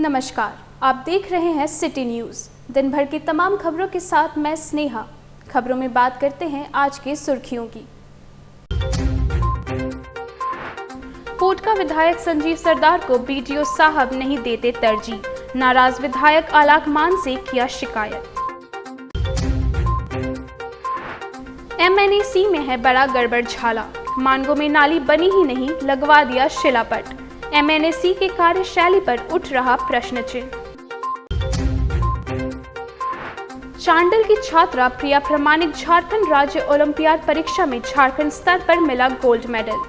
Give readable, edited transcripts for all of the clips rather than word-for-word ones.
नमस्कार, आप देख रहे हैं सिटी न्यूज़। दिन भर की तमाम खबरों के साथ मैं स्नेहा। खबरों में बात करते हैं आज की सुर्खियों की। पोटका विधायक संजीव सरदार को बीडीओ साहब नहीं देते तरजीह, नाराज विधायक आलाकमान से किया शिकायत। एमएनएसी में है बड़ा गड़बड़ झाला, मानगो में नाली बनी ही नहीं, लगवा दिया शिलापट। एमएनएसी के कार्यशैली पर उठ रहा प्रश्न चिन्ह। चांडल की छात्रा प्रिया प्रमाणिक झारखंड राज्य ओलंपियाड परीक्षा में झारखंड स्तर पर मिला गोल्ड मेडल।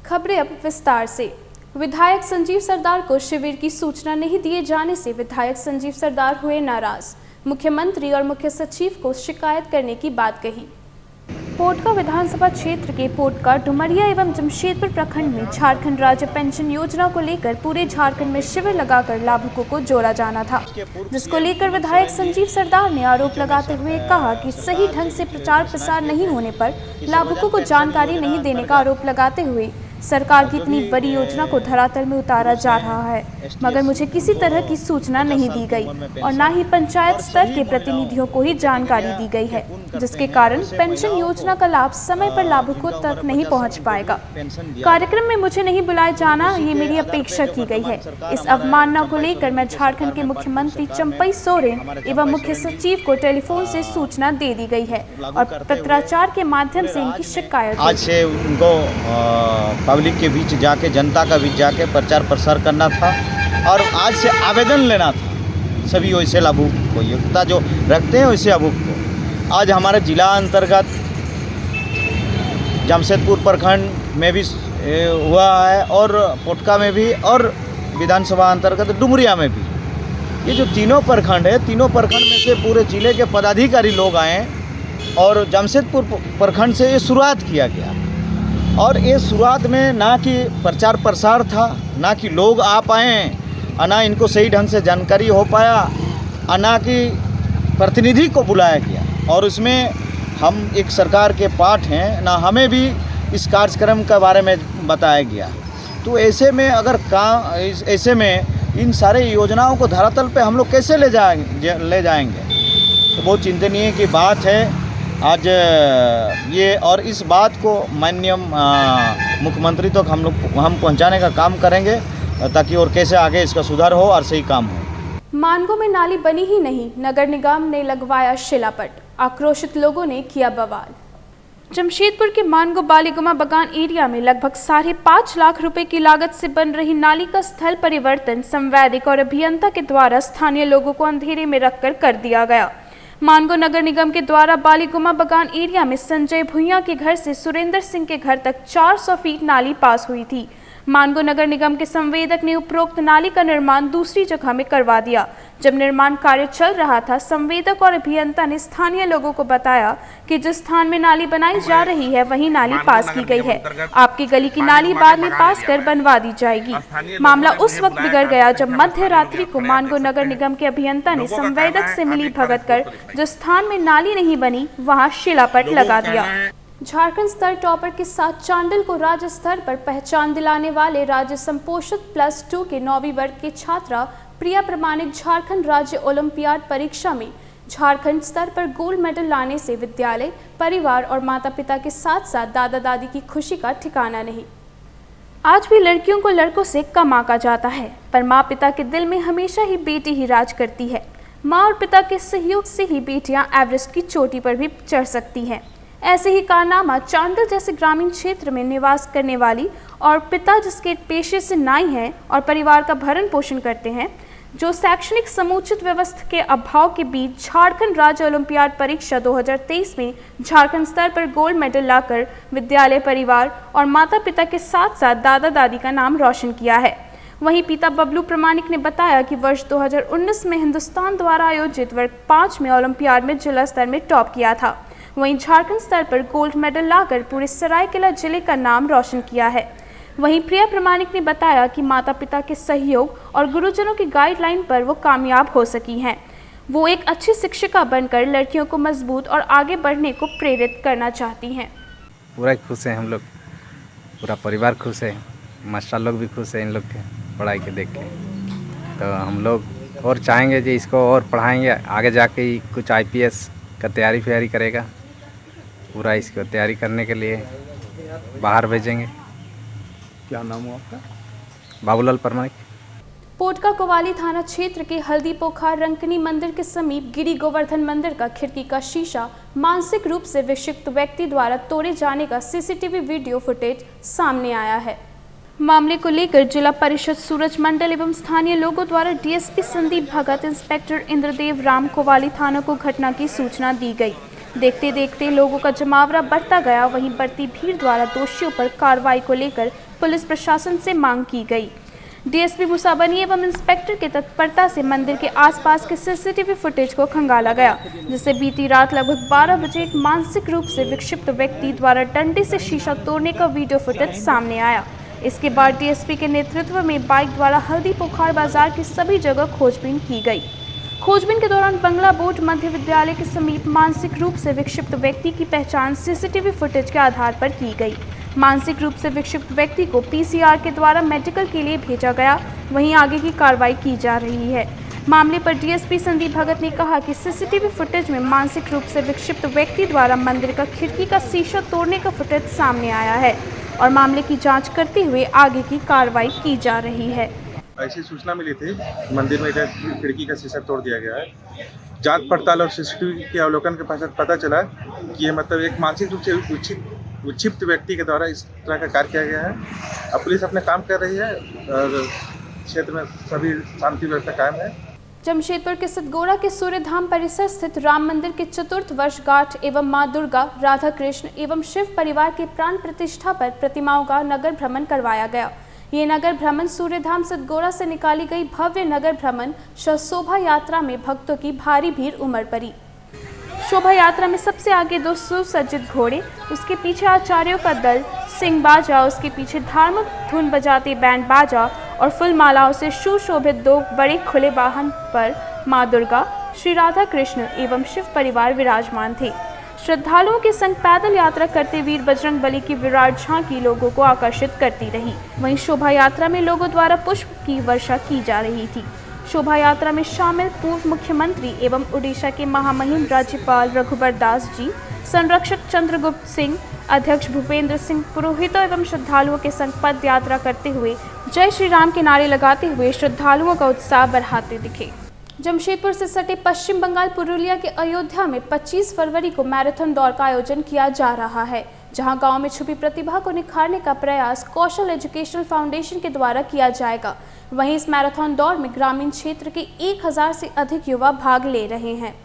खबरें अब विस्तार से। विधायक संजीव सरदार को शिविर की सूचना नहीं दिए जाने से विधायक संजीव सरदार हुए नाराज, मुख्यमंत्री और मुख्य सचिव को शिकायत करने की बात कही। पोटका विधानसभा क्षेत्र के पोटका, डुमरिया एवं जमशेदपुर प्रखंड में झारखंड राज्य पेंशन योजना को लेकर पूरे झारखंड में शिविर लगाकर लाभुकों को जोड़ा जाना था, जिसको लेकर विधायक संजीव सरदार ने आरोप लगाते हुए कहा कि सही ढंग से प्रचार प्रसार नहीं होने पर लाभुकों को जानकारी नहीं देने का आरोप लगाते हुए सरकार की इतनी बड़ी योजना को धरातल में उतारा जा रहा है, मगर मुझे किसी तरह की सूचना नहीं दी गई और न ही पंचायत स्तर के प्रतिनिधियों को ही जानकारी दी गई है, जिसके कारण पेंशन योजना का लाभ समय पर लाभुकों तक नहीं पहुंच पाएगा। कार्यक्रम में मुझे नहीं बुलाया जाना, ये मेरी अपेक्षा की गई है। इस अवमानना को लेकर मैं झारखंड के मुख्यमंत्री चंपई सोरेन एवं मुख्य सचिव को टेलीफोन से सूचना दे दी गई है और पत्राचार के माध्यम से इनकी शिकायत। आज से उनको पब्लिक के बीच जाके, जनता का बीच जाके प्रचार प्रसार करना था और आज से आवेदन लेना था सभी वैसे लाभुक को, योग्यता जो रखते हैं वैसे लाभुक को। आज हमारे जिला अंतर्गत जमशेदपुर प्रखंड में भी हुआ है और पोटका में भी और विधानसभा अंतर्गत डुमरिया में भी। ये जो तीनों प्रखंड है, तीनों प्रखंड में से पूरे जिले के पदाधिकारी लोग आए और जमशेदपुर प्रखंड से ये शुरुआत किया गया और ये शुरुआत में ना कि प्रचार प्रसार था, ना कि लोग आ पाए, ना इनको सही ढंग से जानकारी हो पाया, ना कि प्रतिनिधि को बुलाया गया। और उसमें हम एक सरकार के पार्ट हैं, ना हमें भी इस कार्यक्रम के बारे में बताया गया। तो ऐसे में अगर ऐसे में इन सारे योजनाओं को धरातल पे हम लोग कैसे ले जाएंगे तो बहुत चिंतनीय की बात है आज ये। और इस बात को माननीय मुख्यमंत्री तक हम पहुंचाने का काम करेंगे ताकि और कैसे आगे इसका सुधार हो और सही काम हो। मानगो में नाली बनी ही नहीं, नगर निगम ने लगवाया शिलापट, आक्रोशित लोगों ने किया बवाल। जमशेदपुर के मानगो बालीगुमा बगान एरिया में लगभग 5.5 लाख रुपए की लागत से बन रही नाली का स्थल परिवर्तन संवैदिक और अभियंता के द्वारा स्थानीय लोगों को अंधेरे में रखकर कर दिया गया। मानगो नगर निगम के द्वारा बालीगुमा बगान एरिया में संजय भुइयां के घर से सुरेंद्र सिंह के घर तक 400 फीट नाली पास हुई थी। मानगो नगर निगम के संवेदक ने उपरोक्त नाली का निर्माण दूसरी जगह में करवा दिया। जब निर्माण कार्य चल रहा था, संवेदक और अभियंता ने स्थानीय लोगों को बताया कि जिस स्थान में नाली बनाई जा रही है वहीं नाली पास की गई है। आपकी गली की नाली बाद में पास कर बनवा दी जाएगी। मामला उस वक्त बिगड़ गया जब मध्य रात्रि को मानगो नगर निगम के अभियंता ने संवेदक से मिली भगत कर जिस स्थान में नाली नहीं बनी वहाँ शिलापट लगा दिया। झारखंड स्तर टॉपर के साथ चांडल को राज्य स्तर पर पहचान दिलाने वाले राज्य संपोषित +2 के 9वीं वर्ग की छात्रा प्रिया प्रमाणिक झारखंड राज्य ओलंपियाड परीक्षा में झारखंड स्तर पर गोल्ड मेडल लाने से विद्यालय, परिवार और माता पिता के साथ साथ दादा दादी की खुशी का ठिकाना नहीं। आज भी लड़कियों को लड़कों से कम आंका जाता है, पर माँ पिता के दिल में हमेशा ही बेटी ही राज करती है। माँ और पिता के सहयोग से ही बेटियाँ एवरेस्ट की चोटी पर भी चढ़ सकती हैं। ऐसे ही कारनामा चांडल जैसे ग्रामीण क्षेत्र में निवास करने वाली और पिता जिसके पेशे से नाई हैं और परिवार का भरण पोषण करते हैं, जो शैक्षणिक समुचित व्यवस्था के अभाव के बीच झारखंड राज्य ओलंपियाड परीक्षा 2023 में झारखंड स्तर पर गोल्ड मेडल लाकर विद्यालय, परिवार और माता पिता के साथ साथ दादा दादी का नाम रोशन किया है। वहीं पिता बबलू प्रमाणिक ने बताया कि वर्ष 2019 में हिंदुस्तान द्वारा आयोजित वर्ग 5 में ओलंपियाड में जिला स्तर में टॉप किया था। वहीं झारखंड स्तर पर गोल्ड मेडल लाकर पूरे सरायकेला जिले का नाम रोशन किया है। वहीं प्रिया प्रमाणिक ने बताया कि माता पिता के सहयोग और गुरुजनों की गाइडलाइन पर वो कामयाब हो सकी हैं। वो एक अच्छी शिक्षिका बनकर लड़कियों को मजबूत और आगे बढ़ने को प्रेरित करना चाहती हैं। पूरा खुश हैं हम लोग, पूरा परिवार खुश है, मास्टर लोग भी खुश हैं इन लोग के पढ़ाई के देख के। तो हम लोग और चाहेंगे जी इसको और पढ़ाएंगे, आगे जाके ही कुछ IPS का तैयारी करेगा। पूरा इसको तैयारी करने के लिए बाहर भेजेंगे। क्या नाम हुआ आपका? बाबूलाल परमार। पोटका कोवाली थाना क्षेत्र के हल्दी पोखार रंकनी मंदिर के समीप गिरी गोवर्धन मंदिर का खिड़की का शीशा मानसिक रूप से विक्षिप्त व्यक्ति द्वारा तोड़े जाने का CCTV वीडियो फुटेज सामने आया है। मामले को लेकर जिला परिषद सूरज मंडल एवं स्थानीय लोगों द्वारा DSP संदीप भगत, इंस्पेक्टर इंद्रदेव राम कोवाली थाना को घटना की सूचना दी गई। देखते देखते लोगों का जमावड़ा बढ़ता गया। वहीं बढ़ती भीड़ द्वारा दोषियों पर कार्रवाई को लेकर पुलिस प्रशासन से मांग की गई। DSP मुसाबनी एवं इंस्पेक्टर की तत्परता से मंदिर के आसपास के CCTV फुटेज को खंगाला गया, जिससे बीती रात लगभग 12 बजे एक मानसिक रूप से विक्षिप्त व्यक्ति द्वारा डंडे से शीशा तोड़ने का वीडियो फुटेज सामने आया। इसके बाद DSP के नेतृत्व में बाइक द्वारा हल्दी पोखार बाजार की सभी जगह खोजबीन की गई। खोजबीन के दौरान बंगला बोर्ड मध्य विद्यालय के समीप मानसिक रूप से विक्षिप्त व्यक्ति की पहचान CCTV फुटेज के आधार पर की गई। मानसिक रूप से विक्षिप्त व्यक्ति को PCR के द्वारा मेडिकल के लिए भेजा गया। वहीं आगे की कार्रवाई की जा रही है। मामले पर DSP संदीप भगत ने कहा कि CCTV फुटेज में मानसिक रूप से विक्षिप्त व्यक्ति द्वारा मंदिर का खिड़की का शीशा तोड़ने का फुटेज सामने आया है और मामले की जांच करते हुए आगे की कार्रवाई की जा रही है। ऐसी सूचना मिली थी मंदिर में खिड़की का शीशा तोड़ दिया गया है। जांच पड़ताल और CCTV के अवलोकन के पश्चात पता चला कि ये मतलब एक मानसिक रूप से विक्षिप्त व्यक्ति के द्वारा इस तरह का कार्य किया गया है। अब पुलिस अपने काम कर रही है और क्षेत्र में सभी शांति व्यवस्था कायम है। जमशेदपुर के सतगोड़ा के सूर्यधाम परिसर स्थित राम मंदिर के चतुर्थ वर्षगांठ एवं मां दुर्गा, राधा कृष्ण एवं शिव परिवार के प्राण प्रतिष्ठा पर प्रतिमाओं का नगर भ्रमण करवाया गया। ये नगर भ्रमण सूर्यधाम सतगोड़ा से निकाली गई भव्य नगर भ्रमण शोभा यात्रा में भक्तों की भारी भीड़ उमड़ पड़ी। शोभा यात्रा में सबसे आगे 2 सुसज्जित घोड़े, उसके पीछे आचार्यों का दल, सिंह बाजा, उसके पीछे धार्मिक धुन बजाते बैंड बाजा और फुल मालाओं से सुशोभित 2 बड़े खुले वाहन पर मां दुर्गा, श्री राधा कृष्ण एवं शिव परिवार विराजमान थे। श्रद्धालुओं के संग पैदल यात्रा करते वीर बजरंग बली की विराट झांकी लोगों को आकर्षित करती रही। वहीं शोभा यात्रा में लोगों द्वारा पुष्प की वर्षा की जा रही थी। शोभा यात्रा में शामिल पूर्व मुख्यमंत्री एवं उड़ीसा के महामहिम राज्यपाल रघुबर दास जी, संरक्षक चंद्रगुप्त सिंह, अध्यक्ष भूपेंद्र सिंह पुरोहितों एवं श्रद्धालुओं के संग पद यात्रा करते हुए जय श्री राम के नारे लगाते हुए श्रद्धालुओं का उत्साह बढ़ाते दिखे। जमशेदपुर से सटे पश्चिम बंगाल पुरुलिया के अयोध्या में 25 फरवरी को मैराथन दौड़ का आयोजन किया जा रहा है, जहां गांव में छुपी प्रतिभा को निखारने का प्रयास कौशल एजुकेशनल फाउंडेशन के द्वारा किया जाएगा। वहीं इस मैराथन दौड़ में ग्रामीण क्षेत्र के 1000 से अधिक युवा भाग ले रहे हैं।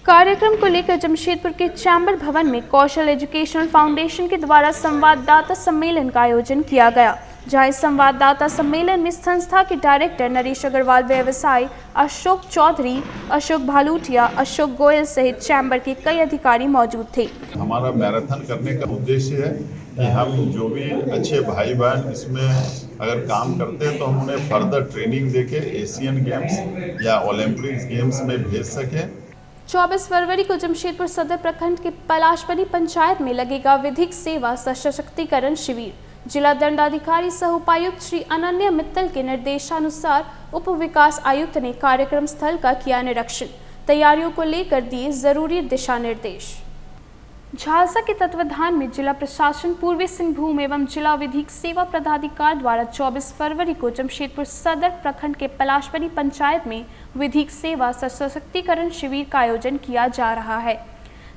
कार्यक्रम को लेकर जमशेदपुर के चैम्बर भवन में कौशल एजुकेशनल फाउंडेशन के द्वारा संवाददाता सम्मेलन का आयोजन किया गया, जहां इस संवाददाता सम्मेलन में संस्था के डायरेक्टर नरेश अग्रवाल, व्यवसायी अशोक चौधरी, अशोक भालूटिया, अशोक गोयल सहित चैम्बर के कई अधिकारी मौजूद थे। हमारा मैराथन करने का उद्देश्य है कि हम जो भी अच्छे भाई बहन इसमें अगर काम करते हैं तो हम उन्हें फर्दर ट्रेनिंग देके एशियन गेम्स या ओलंपिक्स गेम्स में भेज सकें। 24 फरवरी को जमशेदपुर सदर प्रखंड के पलाशपनी पंचायत में लगेगा विधिक सेवा सशक्तिकरण शिविर। जिला दंडाधिकारी सह उपायुक्त श्री अनन्या मित्तल के निर्देशानुसार उप विकास आयुक्त ने कार्यक्रम स्थल का किया निरीक्षण, तैयारियों को लेकर दिए जरूरी दिशा निर्देश। झालसा के तत्वाधान में जिला प्रशासन, पूर्वी सिंहभूम एवं जिला विधिक सेवा पदाधिकारी द्वारा 24 फरवरी को जमशेदपुर सदर प्रखंड के पलाशपनी पंचायत में विधिक सेवा सशक्तिकरण शिविर का आयोजन किया जा रहा है।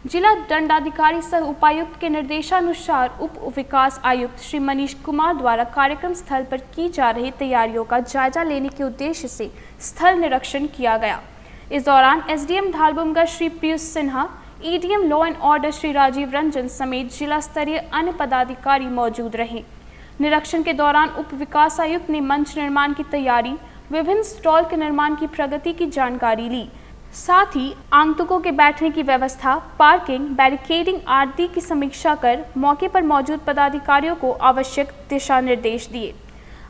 जिला दंडाधिकारी सह उपायुक्त के निर्देशानुसार उप विकास आयुक्त श्री मनीष कुमार द्वारा कार्यक्रम स्थल पर की जा रही तैयारियों का जायजा लेने के उद्देश्य से स्थल निरीक्षण किया गया। इस दौरान SDM Dhalbhumgarh Shri Piyush Sinha, EDM law and order Shri Rajiv Ranjan समेत जिला स्तरीय अन्य पदाधिकारी मौजूद रहे। निरीक्षण के दौरान उप विकास आयुक्त ने मंच निर्माण की तैयारी, विभिन्न स्टॉल के निर्माण की प्रगति की जानकारी ली। साथ ही आगंतुकों के बैठने की व्यवस्था, पार्किंग, बैरिकेडिंग आदि की समीक्षा कर मौके पर मौजूद पदाधिकारियों को आवश्यक दिशा निर्देश दिए।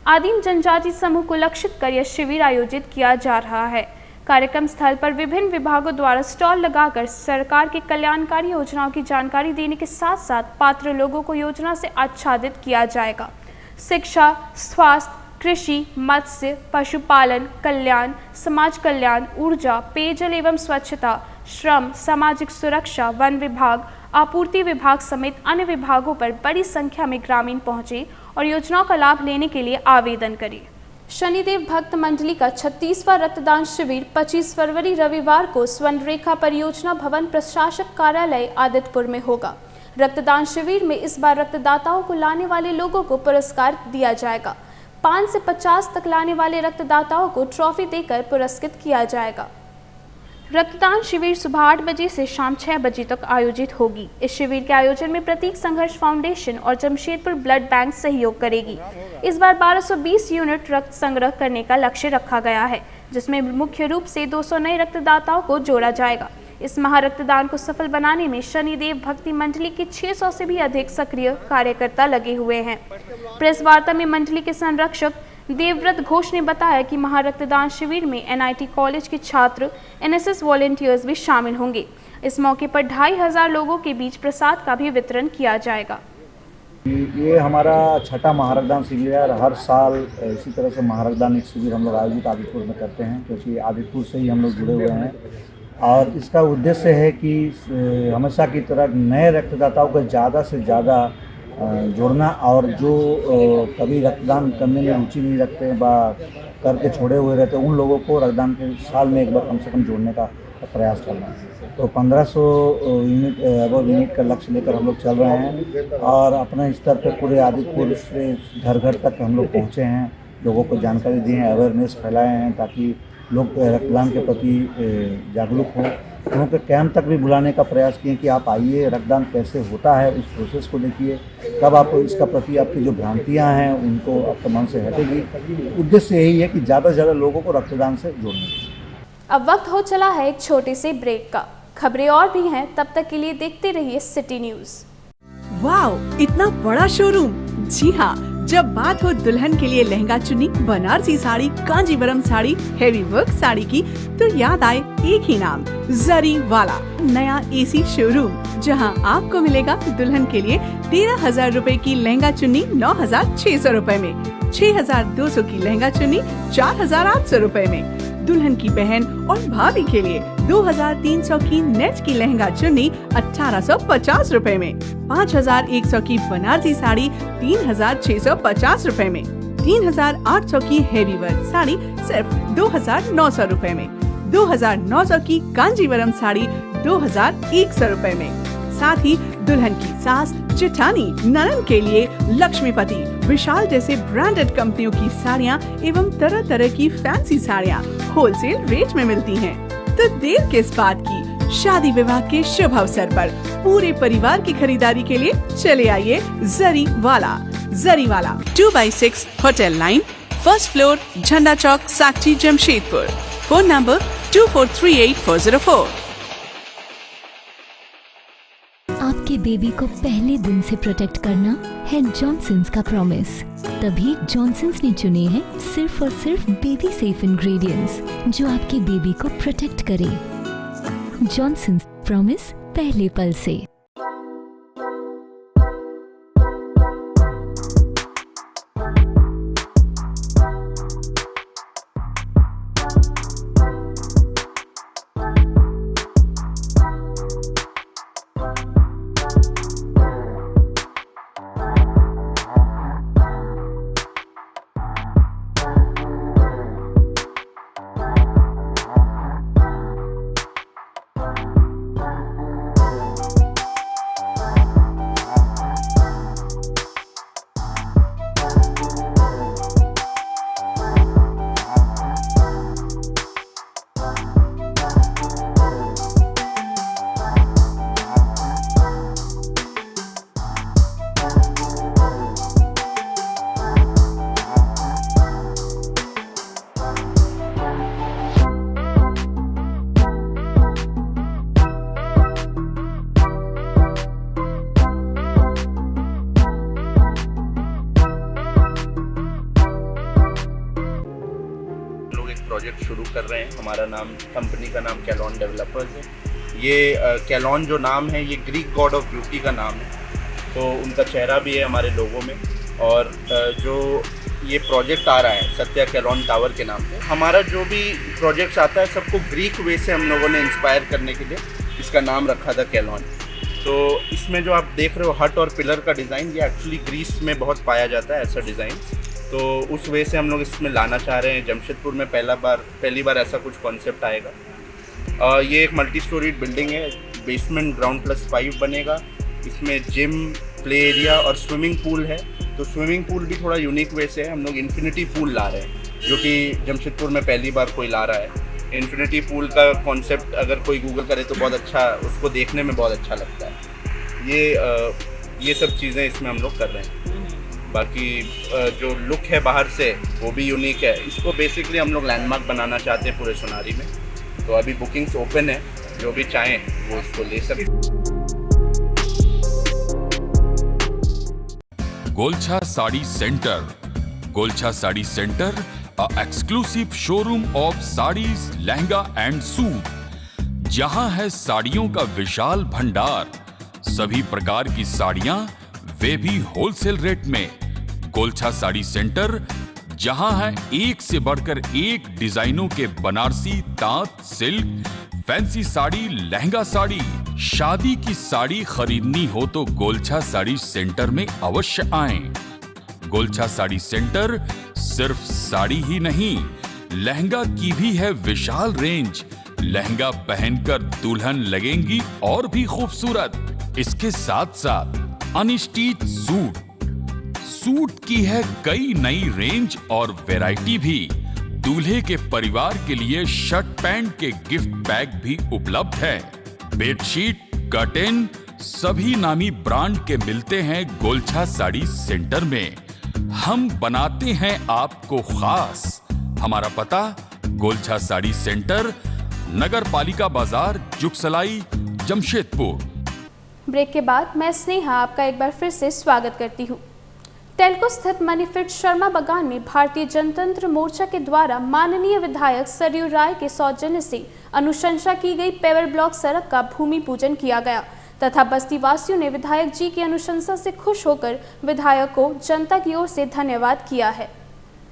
आदिम जनजाति समूह को लक्षित कर यह शिविर आयोजित किया जा रहा है। कार्यक्रम स्थल पर विभिन्न विभागों द्वारा स्टॉल लगाकर सरकार की कल्याणकारी योजनाओं की जानकारी देने के साथ साथ पात्र लोगों को योजना से आच्छादित किया जाएगा। शिक्षा, स्वास्थ्य, कृषि, मत्स्य, पशुपालन, कल्याण, समाज कल्याण, ऊर्जा, पेयजल एवं स्वच्छता, श्रम, सामाजिक सुरक्षा, वन विभाग, आपूर्ति विभाग समेत अन्य विभागों पर बड़ी संख्या में ग्रामीण पहुंचे और योजनाओं का लाभ लेने के लिए आवेदन करें। शनिदेव भक्त मंडली का 36वां रक्तदान शिविर 25 फरवरी रविवार को स्वर्णरेखा परियोजना भवन प्रशासक कार्यालय आदित्यपुर में होगा। रक्तदान शिविर में इस बार रक्तदाताओं को लाने वाले लोगों को पुरस्कार दिया जाएगा। 5 से 50 तक लाने वाले रक्तदाताओं को ट्रॉफी देकर पुरस्कृत किया जाएगा। रक्तदान शिविर सुबह 8 बजे से शाम 6 बजे तक आयोजित होगी। इस शिविर के आयोजन में प्रतीक संघर्ष फाउंडेशन और जमशेदपुर ब्लड बैंक सहयोग करेगी। इस बार 1220 यूनिट रक्त संग्रह करने का लक्ष्य रखा गया है, जिसमें मुख्य रूप से 200 नए रक्तदाताओं को जोड़ा जाएगा। इस महारक्तदान को सफल बनाने में शनिदेव भक्ति मंडली के 600 से भी अधिक सक्रिय कार्यकर्ता लगे हुए हैं। प्रेस वार्ता में मंडली के संरक्षक देवव्रत घोष ने बताया कि महारक्तदान शिविर में NIT कॉलेज के छात्र, NSS वॉलेंटियर्स भी शामिल होंगे। इस मौके पर 2500 लोगों के बीच प्रसाद का भी वितरण किया जाएगा। ये हमारा छठा महारक्तदान शिविर है और हर साल इसी तरह से महारक्तदान एक शिविर हम लोग आयोजित आदित्यपुर में करते हैं, क्योंकि आदित्यपुर से ही हम लोग जुड़े हुए हैं। और इसका उद्देश्य है कि हमेशा की तरह नए रक्तदाताओं को ज़्यादा से ज़्यादा जोड़ना और जो कभी रक्तदान करने में रुचि नहीं रखते बा करके छोड़े हुए रहते उन लोगों को रक्तदान के साल में एक बार कम से कम जोड़ने का प्रयास करना। तो 1500 यूनिट का लक्ष्य लेकर हम लोग चल रहे हैं और अपने स्तर पर पूरे आदित्यपुर से घर घर तक हम लोग पहुँचे हैं, लोगों को जानकारी दी है, अवेयरनेस फैलाए हैं ताकि लोग रक्तदान के प्रति जागरूक हों। उनके कैंप तक भी बुलाने का प्रयास किए कि आप आइए, रक्तदान कैसे होता है उस प्रोसेस को देखिए, तब आपको इसका प्रति आपकी जो भ्रांतियाँ हैं उनको आपके मन से हटेगी। उद्देश्य यही है कि ज़्यादा से ज़्यादा लोगों को रक्तदान से जोड़ने की। अब वक्त हो चला है एक छोटे से ब्रेक का। खबरें और भी हैं, तब तक के लिए देखते रहिए सिटी न्यूज़। वाओ, इतना बड़ा शोरूम! जी हाँ, जब बात हो दुल्हन के लिए लहंगा चुन्नी, बनारसी साड़ी, कांजीवरम साड़ी, हेवी वर्क साड़ी की, तो याद आए एक ही नाम, जरी वाला। नया AC शोरूम, जहां आपको मिलेगा दुल्हन के लिए 13,000 रूपए की लहंगा चुन्नी 9,600 रूपए में, 6,200 की लहंगा चुन्नी 4,800 रूपए में। दुल्हन की बहन और भाभी के लिए 2,300 की नेट की लहंगा चुन्नी 1,850 रूपए में, 5,100 की बनारसी साड़ी 3,650 रूपए में, 3,800 की हेवी वर्क साड़ी सिर्फ 2,900 रूपए में, 2,900 की कांजीवरम साड़ी 2,100 रूपए में। साथ ही दुल्हन की सास, जेठानी, ननद के लिए लक्ष्मीपति, विशाल जैसे ब्रांडेड कंपनियों की साड़ियाँ एवं तरह तरह की फैंसी साड़ियाँ होलसेल रेट में मिलती हैं। तो देर किस बात की, शादी विवाह के शुभ अवसर पर पूरे परिवार की खरीदारी के लिए चले आइए जरी वाला। जरी वाला 2/6 hotel line, first floor, Jhanda Chowk, Sakchi, Jamshedpur. Phone number 2438-404। आपके बेबी को पहले दिन से प्रोटेक्ट करना है जॉनसन्स का प्रॉमिस। तभी जॉनसन्स ने चुने हैं सिर्फ और सिर्फ बेबी सेफ इंग्रेडिएंट्स जो आपके बेबी को प्रोटेक्ट करे। जॉनसन्स प्रॉमिस, पहले पल से। प्रोजेक्ट शुरू कर रहे हैं। हमारा नाम, कंपनी का नाम कैलॉन डेवलपर्स है। ये कैलॉन जो नाम है ये ग्रीक गॉड ऑफ ब्यूटी का नाम है, तो उनका चेहरा भी है हमारे लोगों में। और जो ये प्रोजेक्ट आ रहा है सत्या कैलॉन टावर के नाम पे। हमारा जो भी प्रोजेक्ट्स आता है सबको ग्रीक वे से हम लोगों ने इंस्पायर करने के लिए इसका नाम रखा था कैलॉन। तो इसमें जो आप देख रहे हो हट और पिलर का डिज़ाइन, ये एक्चुअली ग्रीस में बहुत पाया जाता है ऐसा डिज़ाइन। तो उस वे से हम लोग इसमें लाना चाह रहे हैं। जमशेदपुर में पहली बार ऐसा कुछ कॉन्सेप्ट आएगा। ये एक मल्टी स्टोरीड बिल्डिंग है, बेसमेंट ग्राउंड +5 बनेगा। इसमें जिम, प्ले एरिया और स्विमिंग पूल है। तो स्विमिंग पूल भी थोड़ा यूनिक वे से है, हम लोग इन्फिनिटी पूल ला रहे हैं, जो कि जमशेदपुर में पहली बार कोई ला रहा है। इन्फिनिटी पूल का कॉन्सेप्ट अगर कोई गूगल करे तो बहुत अच्छा, उसको देखने में बहुत अच्छा लगता है। ये सब चीज़ें इसमें हम लोग कर रहे हैं। बाकी जो लुक है बाहर से वो भी यूनिक है। इसको बेसिकली हम लोग लैंडमार्क बनाना चाहते हैं पूरे सोनारी में। तो अभी बुकिंग्स ओपन है, जो भी चाहें वो इसको ले सकते। Golchha sari centre. Golchha sari centre, a exclusive showroom of sarees, lehenga and suit. जहां है साड़ियों का विशाल भंडार, सभी प्रकार की साड़ियां, वे भी होलसेल रेट में। गोलछा साड़ी सेंटर, जहां है एक से बढ़कर एक डिजाइनों के बनारसी, तांत, सिल्क, फैंसी साड़ी, लहंगा साड़ी। शादी की साड़ी खरीदनी हो तो गोलछा साड़ी सेंटर में अवश्य आएं। गोलछा साड़ी सेंटर सिर्फ साड़ी ही नहीं, लहंगा की भी है विशाल रेंज। लहंगा पहनकर दुल्हन लगेंगी और भी खूबसूरत। इसके साथ साथ अनस्टिच सूट की है कई नई रेंज और वैरायटी भी। दूल्हे के परिवार के लिए शर्ट पैंट के गिफ्ट बैग भी उपलब्ध है। बेडशीट, कर्टेन सभी नामी ब्रांड के मिलते हैं गोलछा साड़ी सेंटर में। हम बनाते हैं आपको खास। हमारा पता गोलछा साड़ी सेंटर, नगर पालिका बाजार, जुगसलाई, जमशेदपुर। ब्रेक के बाद मैं स्नेहा आपका एक बार फिर से स्वागत करती हूँ। टेल्को स्थित मनीफिट शर्मा बागान में भारतीय जनतंत्र मोर्चा के द्वारा माननीय विधायक सरयू राय के सौजन्य से अनुशंसा की गई पेवर ब्लॉक सड़क का भूमि पूजन किया गया तथा बस्ती वासियों ने विधायक जी की अनुशंसा से खुश होकर विधायक को जनता की ओर से धन्यवाद किया है।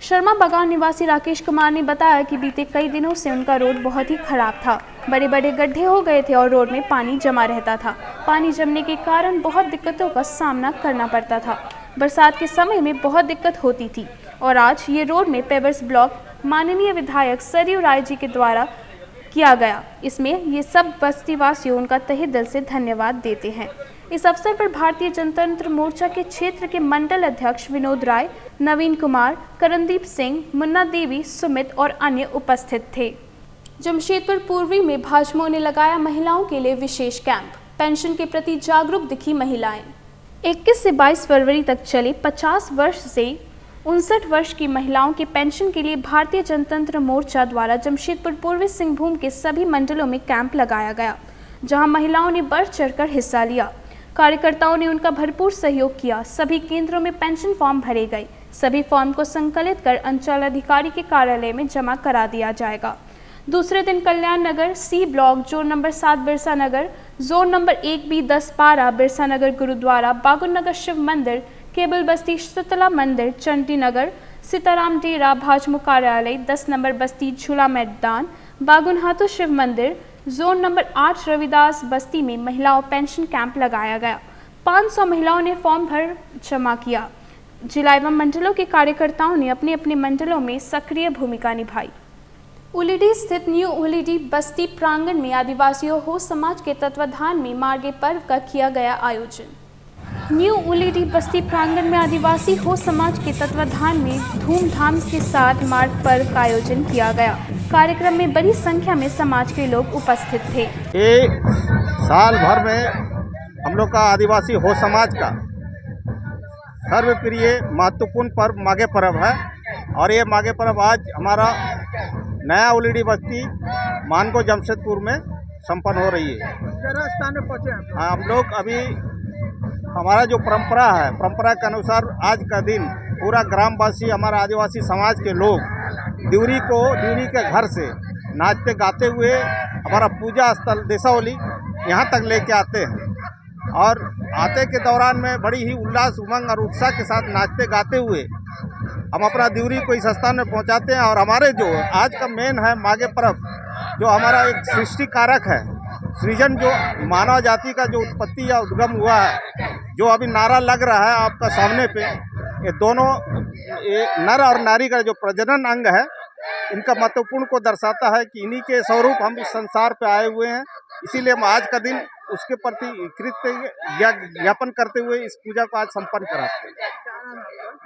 शर्मा बागान निवासी राकेश कुमार ने बताया कि बीते कई दिनों से उनका रोड बहुत ही खराब था। बड़े बड़े गड्ढे हो गए थे और रोड में पानी जमा रहता था। पानी जमने के कारण बहुत दिक्कतों का सामना करना पड़ता था। बरसात के समय में बहुत दिक्कत होती थी और आज ये रोड में पेवर्स ब्लॉक माननीय विधायक सरयू राय जी के द्वारा किया गया। इसमें ये सब बस्तीवासियों उनका तहे दिल से धन्यवाद देते हैं। इस अवसर पर भारतीय जनतंत्र मोर्चा के क्षेत्र के मंडल अध्यक्ष विनोद राय, नवीन कुमार, करणदीप सिंह, मुन्ना देवी, सुमित और अन्य उपस्थित थे। जमशेदपुर पूर्वी में भाजपा ने लगाया महिलाओं के लिए विशेष कैंप। पेंशन के प्रति जागरूक दिखी महिलाएं। 21 से 22 फरवरी तक चले 50 वर्ष से 59 वर्ष की महिलाओं के पेंशन के लिए भारतीय जनतंत्र मोर्चा द्वारा जमशेदपुर पूर्वी सिंहभूम के सभी मंडलों में कैंप लगाया गया, जहां महिलाओं ने बढ़ चढ़कर हिस्सा लिया। कार्यकर्ताओं ने उनका भरपूर सहयोग किया। सभी केंद्रों में पेंशन फॉर्म भरे गए। सभी फॉर्म को संकलित कर अंचल अधिकारी के कार्यालय में जमा करा दिया जाएगा। दूसरे दिन Kalyan Nagar C block, zone number 7 Birsa Nagar, zone number 1B 10-12 Birsa Nagar Gurudwara, Bagun Nagar Shiv Mandir, cable बस्ती शीतला मंदिर, चंटी नगर, सीताराम डेरा, भाजपा कार्यालय, 10 नंबर बस्ती झूला मैदान, बागुन हाथों शिव मंदिर, जोन नंबर 8 रविदास बस्ती में महिलाओं पेंशन कैंप लगाया गया। 500 महिलाओं ने फॉर्म भर जमा किया। जिला एवं मंडलों के कार्यकर्ताओं ने अपने अपने मंडलों में सक्रिय भूमिका निभाई। उलीडी स्थित न्यू उलीडी बस्ती प्रांगण में आदिवासियों हो समाज के तत्वाधान में मार्गे पर्व का किया गया आयोजन। न्यू उलीडी बस्ती प्रांगण में आदिवासी हो समाज के तत्वाधान में धूमधाम के साथ मार्ग पर्व का आयोजन किया गया। कार्यक्रम में बड़ी संख्या में समाज के लोग उपस्थित थे। ये साल भर में हम लोग का आदिवासी हो समाज का सर्वप्रिय महत्वपूर्ण पर्व माघे पर्व है और ये माघे पर्व आज हमारा नया उलीडी बस्ती मानगो जमशेदपुर में संपन्न हो रही है। स्थान में पहुँचे हम लोग अभी हमारा जो परंपरा है, परंपरा के अनुसार आज का दिन पूरा ग्रामवासी, हमारा आदिवासी समाज के लोग दिवरी के घर से नाचते गाते हुए हमारा पूजा स्थल देसावली यहाँ तक लेके आते हैं और आते के दौरान में बड़ी ही उल्लास, उमंग और उत्साह के साथ नाचते गाते हुए हम अपना ड्यूरी को इस स्थान में पहुंचाते हैं। और हमारे जो आज का मेन है माघे पर्व, जो हमारा एक सृष्टि कारक है, सृजन, जो मानव जाति का जो उत्पत्ति या उद्गम हुआ है, जो अभी नारा लग रहा है आपका सामने पे, ये दोनों नर और नारी का जो प्रजनन अंग है, इनका महत्वपूर्ण को दर्शाता है कि इन्हीं के स्वरूप हम इस संसार पे आए हुए हैं। इसीलिए हम आज का दिन उसके प्रति कृतज्ञता ज्ञापन करते हुए इस पूजा को आज संपन्न कराते हैं।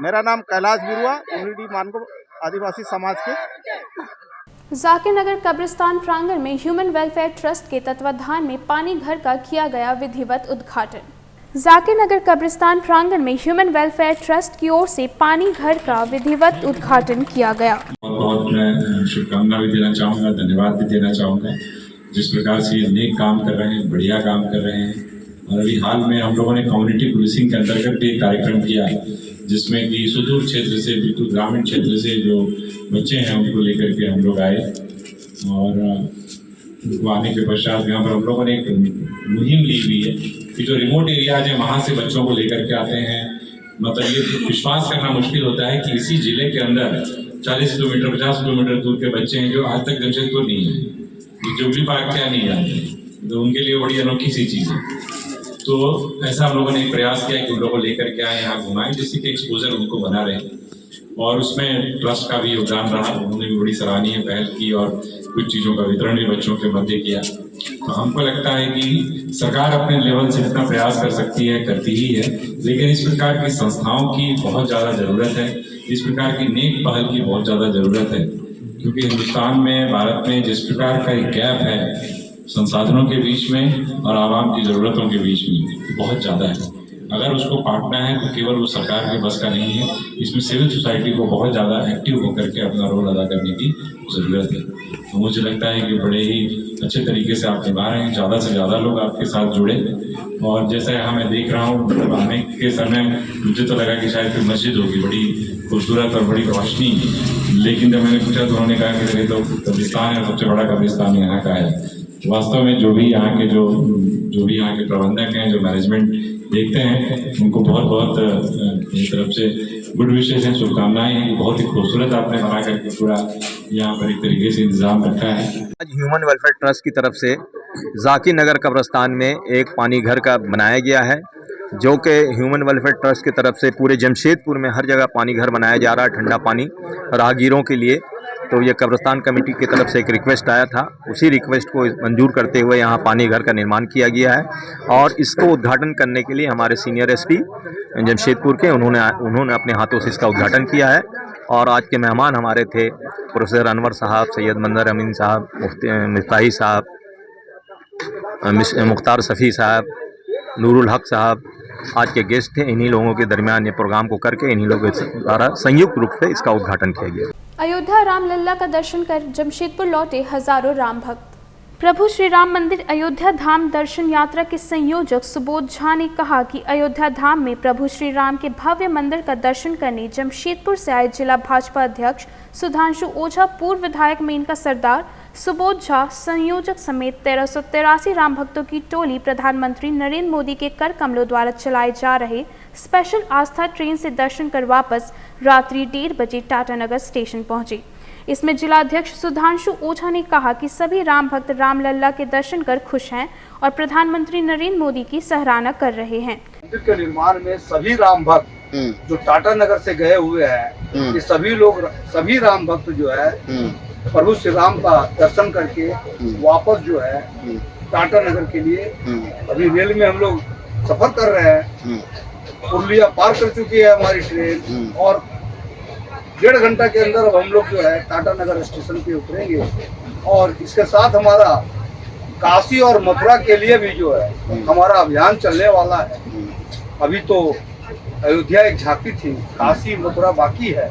मेरा नाम कैलाश बिरुआ, यूनिटी मानगो आदिवासी समाज के। जाकिर नगर कब्रिस्तान प्रांगण में ह्यूमन वेलफेयर ट्रस्ट के तत्वाधान में पानी घर का किया गया विधिवत उद्घाटन। जाकिर नगर कब्रिस्तान प्रांगण में ह्यूमन वेलफेयर ट्रस्ट की ओर से पानी घर का विधिवत उद्घाटन किया गया। बहुत मैं शुभकामना भी देना चाहूँगा, धन्यवाद भी देना चाहूँगा जिस प्रकार से ये नेक काम कर रहे हैं, बढ़िया काम कर रहे हैं। और अभी हाल में हम लोगों ने कम्युनिटी पुलिसिंग के अंतर्गत भी एक कार्यक्रम किया जिसमें कि सुदूर क्षेत्र से, बिल्कुल ग्रामीण क्षेत्र से जो बच्चे हैं उनको लेकर के हम लोग आए और उनको आने के पश्चात यहाँ पर हम लोगों ने एक मुहिम ली हुई है कि जो रिमोट एरियाज हैं वहाँ से बच्चों को लेकर के आते हैं। मतलब ये विश्वास करना मुश्किल होता है कि इसी जिले के अंदर 40 किलोमीटर 50 किलोमीटर दूर के बच्चे हैं जो आज तक जमशेदपुर नहीं है, जो भी पार्क क्या नहीं आते, तो उनके लिए बड़ी अनोखी सी चीज़ है। तो ऐसा हम लोगों ने एक प्रयास किया कि उन लोगों को लेकर के आए, यहाँ घुमाएं, जिससे कि एक्सपोजर उनको बना रहे। और उसमें ट्रस्ट का भी योगदान रहा, उन्होंने भी बड़ी सराहनीय पहल की और कुछ चीज़ों का वितरण भी बच्चों के मध्य किया। तो हमको लगता है कि सरकार अपने लेवल से जितना प्रयास कर सकती है करती ही है, लेकिन इस प्रकार की संस्थाओं की बहुत ज़्यादा ज़रूरत है, इस प्रकार की नेक पहल की बहुत ज़्यादा ज़रूरत है। क्योंकि हिंदुस्तान में, भारत में जिस प्रकार का एक गैप है संसाधनों के बीच में और आवाम की ज़रूरतों के बीच में, बहुत ज़्यादा है। अगर उसको पाटना है तो केवल वो सरकार के बस का नहीं है, इसमें सिविल सोसाइटी को बहुत ज़्यादा एक्टिव होकर के अपना रोल अदा करने की ज़रूरत है। तो मुझे लगता है कि बड़े ही अच्छे तरीके से आप निभा रहे हैं, ज़्यादा से ज़्यादा लोग आपके साथ जुड़े। और जैसे यहाँ मैं देख रहा हूँ, मतलब आने के समय मुझे तो लगा कि शायद कोई मस्जिद होगी बड़ी खूबसूरत और बड़ी रोशनी, लेकिन जब मैंने पूछा तो उन्होंने कहा कि तो कब्रिस्तान है, सबसे बड़ा कब्रिस्तान यहाँ का है। वास्तव में जो भी यहाँ के प्रबंधक हैं, जो मैनेजमेंट देखते हैं, उनको बहुत बहुत मेरी तरफ से गुड विशेष हैं, शुभकामनाएं हैं। बहुत ही खूबसूरत आपने बना करके पूरा यहाँ पर एक तरीके से इंतजाम रखा है। आज ह्यूमन वेलफेयर ट्रस्ट की तरफ से जाकिर नगर कब्रिस्तान में एक पानी घर का बनाया गया है, जो कि ह्यूमन वेलफेयर ट्रस्ट की तरफ से पूरे जमशेदपुर में हर जगह पानी घर बनाया जा रहा है, ठंडा पानी राहगीरों के लिए। तो ये कब्रिस्तान कमेटी की तरफ से एक रिक्वेस्ट आया था, उसी रिक्वेस्ट को मंजूर करते हुए यहाँ पानी घर का निर्माण किया गया है। और इसको उद्घाटन करने के लिए हमारे सीनियर एसपी जमशेदपुर के उन्होंने अपने हाथों से इसका उद्घाटन किया है। और आज के मेहमान हमारे थे प्रोफेसर अनवर साहब, सैयद मंदर अमीन साहब, मिफ्ताही साहब, मुख्तार सफ़ी साहब, नूरुल हक साहब आज के गेस्ट थे। इन्हीं लोगों के दरमियान ये प्रोग्राम को करके इन्हीं लोगों द्वारा संयुक्त रूप से इसका उद्घाटन किया गया। अयोध्या रामलला का दर्शन कर जमशेदपुर लौटे हजारों राम भक्त। प्रभु श्री राम मंदिर अयोध्या धाम दर्शन यात्रा के संयोजक सुबोध झा ने कहा कि अयोध्या धाम में प्रभु श्री राम के भव्य मंदिर का दर्शन करने जमशेदपुर से आए जिला भाजपा अध्यक्ष सुधांशु ओझा, पूर्व विधायक मेनका सरदार, सुबोध झा संयोजक समेत 1383 राम भक्तों की टोली प्रधानमंत्री नरेंद्र मोदी के कर कमलों द्वारा चलाए जा रहे स्पेशल आस्था ट्रेन से दर्शन कर वापस रात्रि 1:30 बजे टाटानगर स्टेशन पहुंचे। इसमें जिलाध्यक्ष सुधांशु ओझा ने कहा कि सभी राम भक्त रामलला के दर्शन कर खुश हैं और प्रधानमंत्री नरेंद्र मोदी की सराहना कर रहे हैं। मंदिर के निर्माण में सभी राम भक्त जो टाटानगर से गए हुए हैं, ये सभी राम भक्त जो है प्रभु श्री राम का दर्शन करके वापस जो है टाटानगर के लिए अभी रेल में हम लोग सफर कर रहे हैं। पुरलिया पार कर चुकी है हमारी ट्रेन और 1.5 घंटा के अंदर अब हम लोग जो है टाटानगर स्टेशन पे उतरेंगे। और इसके साथ हमारा काशी और मथुरा के लिए भी जो है हमारा अभियान चलने वाला है। अभी तो अयोध्या एक झांकी थी, काशी मथुरा बाकी है।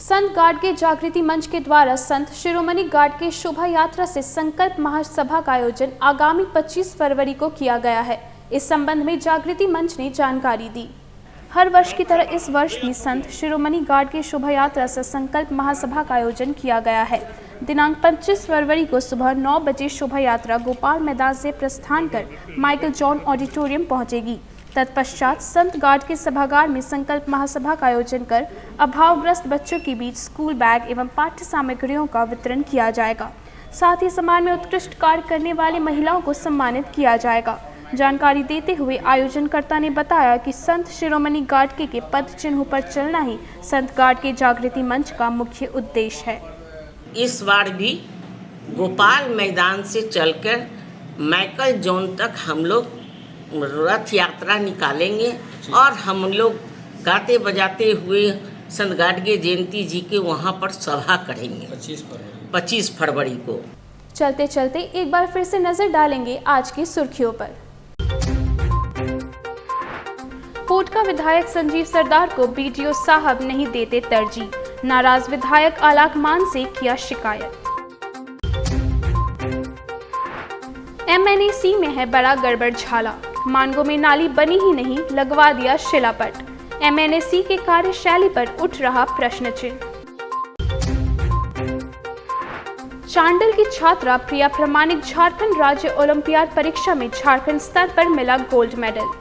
संत गाडगे जागृति मंच के द्वारा संत शिरोमणि गाडगे शोभा यात्रा से संकल्प महासभा का आयोजन आगामी 25 फरवरी को किया गया है। इस संबंध में जागृति मंच ने जानकारी दी। हर वर्ष की तरह इस वर्ष भी संत शिरोमणि गाडगे शोभा यात्रा से संकल्प महासभा का आयोजन किया गया है। दिनांक 25 फरवरी को सुबह 9 बजे शोभा यात्रा गोपाल मैदान से प्रस्थान कर माइकल जॉन ऑडिटोरियम पहुंचेगी। तत्पश्चात संत गार्ड के सभागार में संकल्प महासभा का आयोजन कर अभावग्रस्त बच्चों के बीच स्कूल बैग एवं पाठ्य सामग्रियों का वितरण किया जाएगा। साथ ही समाज में उत्कृष्ट कार्य करने वाली महिलाओं को सम्मानित किया जाएगा। जानकारी देते हुए आयोजनकर्ता ने बताया कि संत शिरोमणि गाडगे के पद चिन्हों पर चलना ही संत गाडगे जागृति मंच का मुख्य उद्देश्य है। इस बार भी गोपाल मैदान से चलकर माइकल जोन तक हम लोग रथ यात्रा निकालेंगे और हम लोग गाते बजाते हुए संत गाडगे जयंती जी के वहाँ पर सभा करेंगे 25 फरवरी को। चलते चलते एक बार फिर से नजर डालेंगे आज की सुर्खियों पर। पोटका विधायक संजीव सरदार को बीडीओ साहब नहीं देते तरजीह, नाराज विधायक आलाक मान से किया शिकायत। MNAC में है बड़ा गड़बड़ झाला, मानगो में नाली बनी ही नहीं, लगवा दिया शिलापट। MNAC के कार्यशैली पर उठ रहा प्रश्न चिन्ह। चांडल की छात्रा प्रिया प्रमाणिक झारखंड राज्य ओलंपियाड परीक्षा में झारखंड स्तर पर मिला गोल्ड मेडल।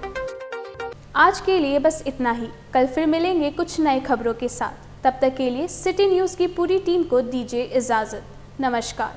आज के लिए बस इतना ही, कल फिर मिलेंगे कुछ नए खबरों के साथ। तब तक के लिए सिटी न्यूज़ की पूरी टीम को दीजिए इजाजत। नमस्कार।